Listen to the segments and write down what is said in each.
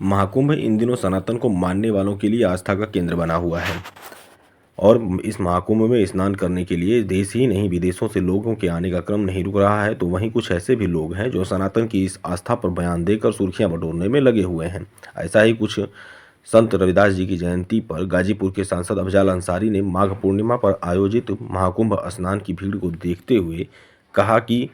महाकुंभ इन दिनों सनातन को मानने वालों के लिए आस्था का केंद्र बना हुआ है और इस महाकुंभ में स्नान करने के लिए देश ही नहीं विदेशों से लोगों के आने का क्रम नहीं रुक रहा है। तो वहीं कुछ ऐसे भी लोग हैं जो सनातन की इस आस्था पर बयान देकर सुर्खियां बटोरने में लगे हुए हैं। ऐसा ही कुछ संत रविदास जी की जयंती पर गाजीपुर के सांसद अफजाल अंसारी ने माघ पूर्णिमा पर आयोजित महाकुंभ स्नान की भीड़ को देखते हुए कहा कि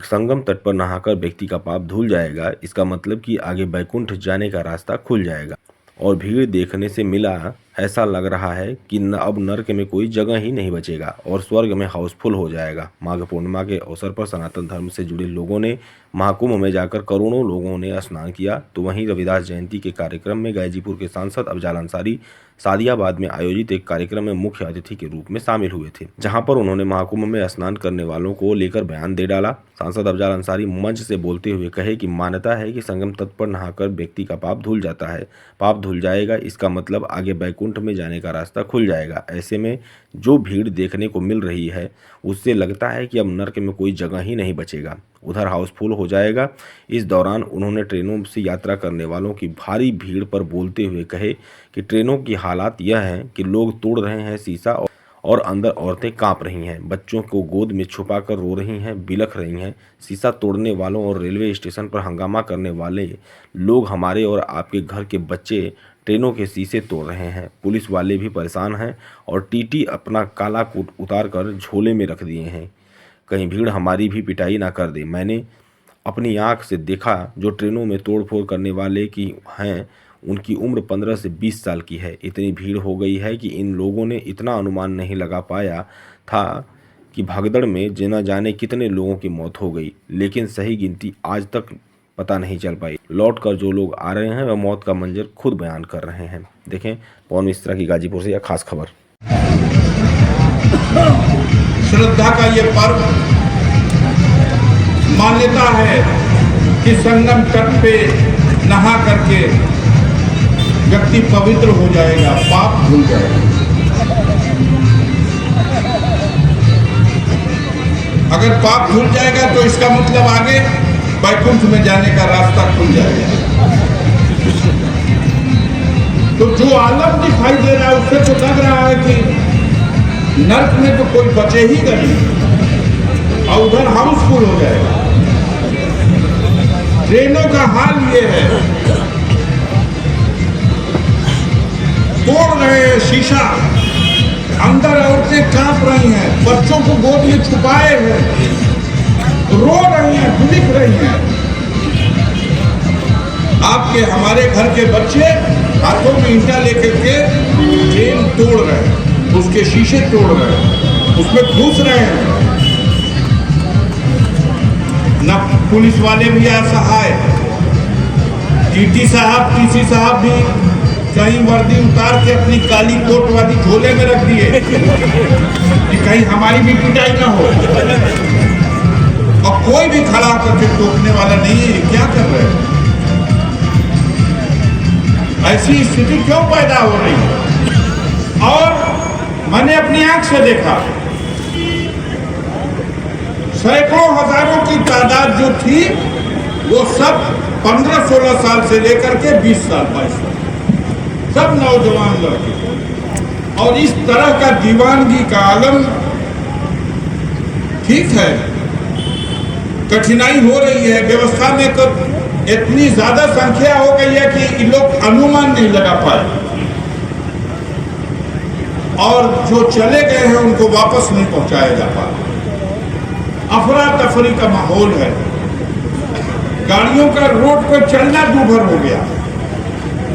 संगम तट पर नहाकर व्यक्ति का पाप धुल जाएगा। इसका मतलब कि आगे बैकुंठ जाने का रास्ता खुल जाएगा और भीड़ देखने से मिला ऐसा लग रहा है कि अब नर्क में कोई जगह ही नहीं बचेगा और स्वर्ग में हाउसफुल हो जाएगा। माघ पूर्णिमा के अवसर पर सनातन धर्म से जुड़े लोगों ने महाकुंभ में जाकर करोड़ों लोगों ने स्नान किया। तो वहीं रविदास जयंती के कार्यक्रम में गाजीपुर के सांसद अफजाल अंसारी सादियाबाद में आयोजित एक कार्यक्रम में मुख्य अतिथि के रूप में शामिल हुए थे, जहां पर उन्होंने महाकुंभ में स्नान करने वालों को लेकर बयान दे डाला। सांसद अफजाल अंसारी मंच से बोलते हुए कहे कि मान्यता है कि संगम तट पर नहाकर व्यक्ति का पाप धुल जाता है, पाप धुल जाएगा, इसका मतलब आगे बैकुंठ में जाने का रास्ता खुल जाएगा। ऐसे में जो भीड़ देखने को मिल रही है उससे लगता है कि अब नर्क में कोई जगह ही नहीं बचेगा, उधर हाउसफुल हो जाएगा। इस दौरान उन्होंने ट्रेनों से यात्रा करने वालों की भारी भीड़ पर बोलते हुए कहे कि ट्रेनों की हालात यह है कि लोग तोड़ रहे हैं शीशा और अंदर औरतें कांप रही हैं, बच्चों को गोद में छुपाकर रो रही हैं, बिलख रही हैं। शीशा तोड़ने वालों और रेलवे स्टेशन पर हंगामा करने वाले लोग हमारे और आपके घर के बच्चे ट्रेनों के शीशे तोड़ रहे हैं। पुलिस वाले भी परेशान हैं और टीटी अपना काला कोट उतार कर झोले में रख दिए हैं, कहीं भीड़ हमारी भी पिटाई ना कर दे। मैंने अपनी आंख से देखा जो ट्रेनों में तोड़फोड़ करने वाले की हैं उनकी उम्र 15 से 20 साल की है। इतनी भीड़ हो गई है कि इन लोगों ने इतना अनुमान नहीं लगा पाया था कि भगदड़ में न जाने कितने लोगों की मौत हो गई, लेकिन सही गिनती आज तक पता नहीं चल पाई। लौट कर जो लोग आ रहे हैं वह मौत का मंजर खुद बयान कर रहे हैं। देखें पवन मिश्रा की गाजीपुर से यह खास खबर। श्रद्धा का ये पर्व, मान्यता है कि संगम तट पे नहा करके व्यक्ति पवित्र हो जाएगा, पाप धुल जाएगा। अगर पाप धुल जाएगा तो इसका मतलब आगे बैकुंठ में जाने का रास्ता खुल जाएगा। तो जो आलम दिखाई दे रहा है उससे तो लग रहा है कि नर्क में तो कोई बचे ही नहीं और उधर हाउसफुल हो जाएगा। ट्रेनों का हाल ये है, तोड़ रहे हैं शीशा, अंदर औरतें कांप रही हैं, बच्चों को गोद में छुपाए हैं, रो रही हैं, बिलख रही हैं। आपके हमारे घर के बच्चे हाथों में ईंटा लेकर के ट्रेन तोड़ रहे हैं, उसके शीशे तोड़ रहे हैं, उसमें घुस रहे हैं। न पुलिस वाले भी असहाय, टीटी साहब, टीसी साहब भी कहीं वर्दी उतार के अपनी काली कोट वाली झोले में रख दिए कि कहीं हमारी भी पिटाई ना हो, और कोई भी खड़ा करके टोकने वाला नहीं है। क्या कर रहे हैं? ऐसी स्थिति क्यों पैदा हो रही है? और मैंने अपनी आंख से देखा, सैकड़ों हजारों की तादाद जो थी वो सब 15-16 साल से लेकर के 20 साल 22 साल, सब नौजवान लड़के। और इस तरह का दीवानगी का आलम, ठीक है कठिनाई हो रही है व्यवस्था में, तो इतनी ज्यादा संख्या हो गई है कि लोग अनुमान नहीं लगा पाए और जो चले गए हैं उनको वापस नहीं पहुंचाया जा पाया। अफरा तफरी का माहौल है, गाड़ियों का रोड पर चलना दूभर हो गया।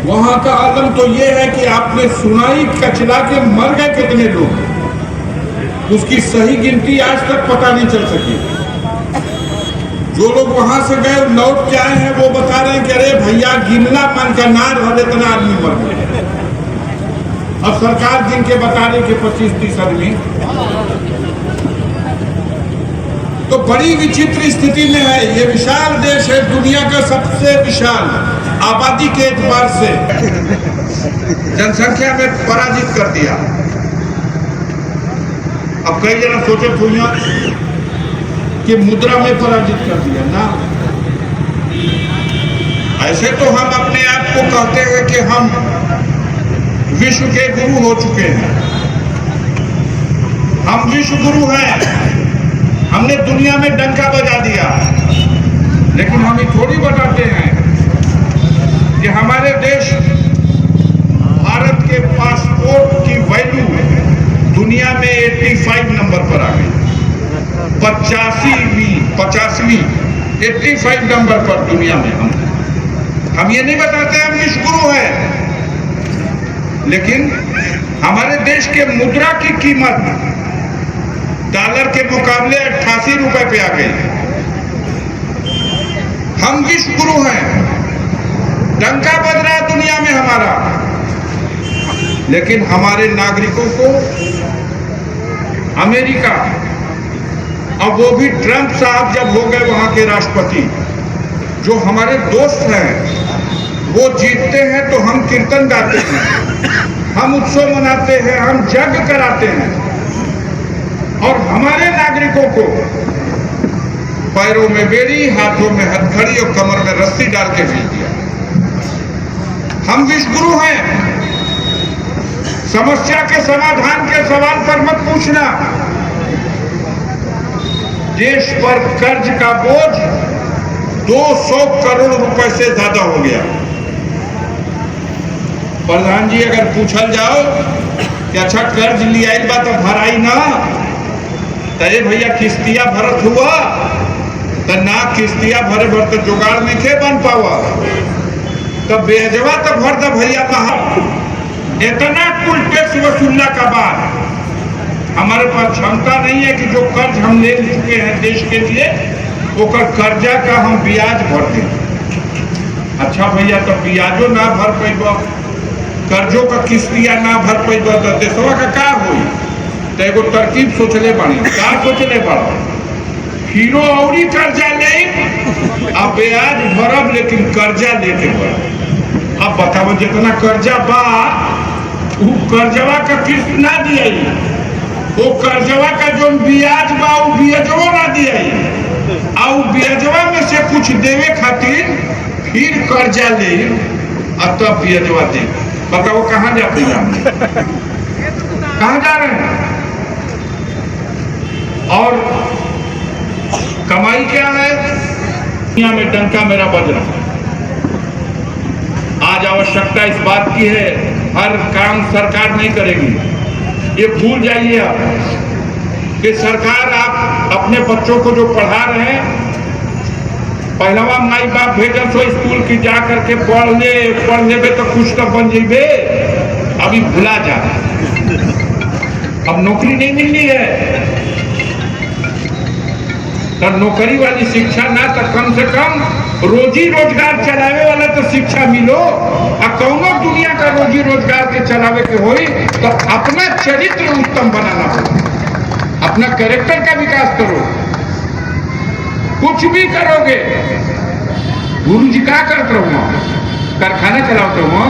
वहां का आलम तो ये है कि आपने सुनाई कचला के मर गए कितने लोग, उसकी सही गिनती आज तक पता नहीं चल सकी। जो लोग वहां से गए लौट के आए हैं वो बता रहे हैं कि अरे भैया गिनला मन का ना रहा, इतना आदमी मर गए। अब सरकार गिन के बता रही कि 25-30 आदमी। तो बड़ी विचित्र स्थिति में है। ये विशाल देश है, दुनिया का सबसे विशाल आबादी के एतबार से जनसंख्या में पराजित कर दिया। अब कई जना सोचे हुई कि मुद्रा में पराजित कर दिया ना, ऐसे तो हम अपने आप को कहते हैं कि हम विश्व के गुरु हो चुके हैं, हम विश्व गुरु हैं, हमने दुनिया में डंका बजा दिया। लेकिन हम ये थोड़ी बताते हैं कि हमारे देश भारत के पासपोर्ट की वैल्यू दुनिया में 85 नंबर पर आ गई, 85वीं 85 नंबर पर दुनिया में। हम ये नहीं बताते हम विश्व गुरु हैं, लेकिन हमारे देश के मुद्रा की कीमत डॉलर के मुकाबले 88 रुपए पे आ गई। हम विश्व गुरु हैं, डंका बज रहा है दुनिया में हमारा, लेकिन हमारे नागरिकों को अमेरिका, अब वो भी ट्रंप साहब जब हो गए वहां के राष्ट्रपति, जो हमारे दोस्त हैं, वो जीतते हैं तो हम कीर्तन गाते हैं, हम उत्सव मनाते हैं, हम यज्ञ कराते हैं, और हमारे नागरिकों को पैरों में बेड़ी, हाथों में हथकड़ी और कमर में रस्सी डाल के भेज दिया। हम विश्व गुरु हैं। समस्या के समाधान के सवाल पर मत पूछना। देश पर कर्ज का बोझ 200 करोड़ रुपए से ज्यादा हो गया। प्रधान जी अगर पूछल जाओ कि अच्छा कर्ज लिया बा तो भराई ना, तय भैया किस्तिया भरत हुआ तो ना, किस्तिया भरे भर तो जुगाड़ में के बन पावा, तो बेजवा तो भर दे भैया बाहर। इतना कुल टैक्स वसूलने का बाद हमारे पास क्षमता नहीं है कि जो कर्ज हम ले चुके हैं देश के लिए, वो कर्जा का हम ब्याज भर दें। अच्छा भैया तो ब्याजो ना भर पैबा, कर्जों का किस्तिया ना भर पैबा, तो देशवा का हुई? तो एगो तरकीब सोचले बानी। का सोचले बाड़ा? फिरो औरी कर्जा ले, अब ब्याज भरब लेकिन कर्जा लेके पड़ा। अब बताओ जितना कर्जा बा वो कर्जवा का किस्त ना दिया, वो कर्जवा का जो ब्याज बा वो ब्याजवा ना दिया, और ब्याजवा में से कुछ देवे खातिर फिर कर्जा ले और तब ब्याजवा दे। बताओ कहाँ जाते हैं हम? कहाँ जा रहे हैं? और कमाई क्या है? दुनिया में डंका मेरा बज रहा है। आज आवश्यकता इस बात की है, हर काम सरकार नहीं करेगी। ये भूल जाइए आप कि सरकार आप अपने बच्चों को जो पढ़ा रहे हैं, पहलवा माई बाप भेजन सो स्कूल की जा करके पढ़ ले तो कुछ तो बन जाइबे, अभी भुला जा। अब नौकरी नहीं मिलनी है तो नौकरी वाली शिक्षा ना, तो कम से कम रोजी रोजगार चलावे वाला तो शिक्षा मिलो। और कौनो दुनिया का रोजी रोजगार के चलावे के होई तो अपना चरित्र उत्तम बनाना हो, अपना कैरेक्टर का विकास करो। कुछ भी करोगे, गुरु जी क्या करते हो? कारखाना चलाते हो?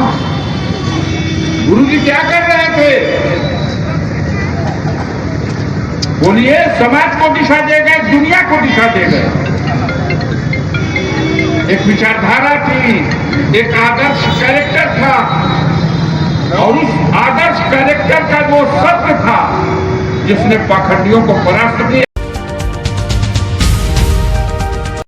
गुरु जी क्या कर रहे थे? बोलिए, समाज को दिशा दे गए, दुनिया को दिशा दे गए। एक विचारधारा थी, एक आदर्श कैरेक्टर था, और उस आदर्श कैरेक्टर का वो सत्य था जिसने पाखंडियों को परास्त किया।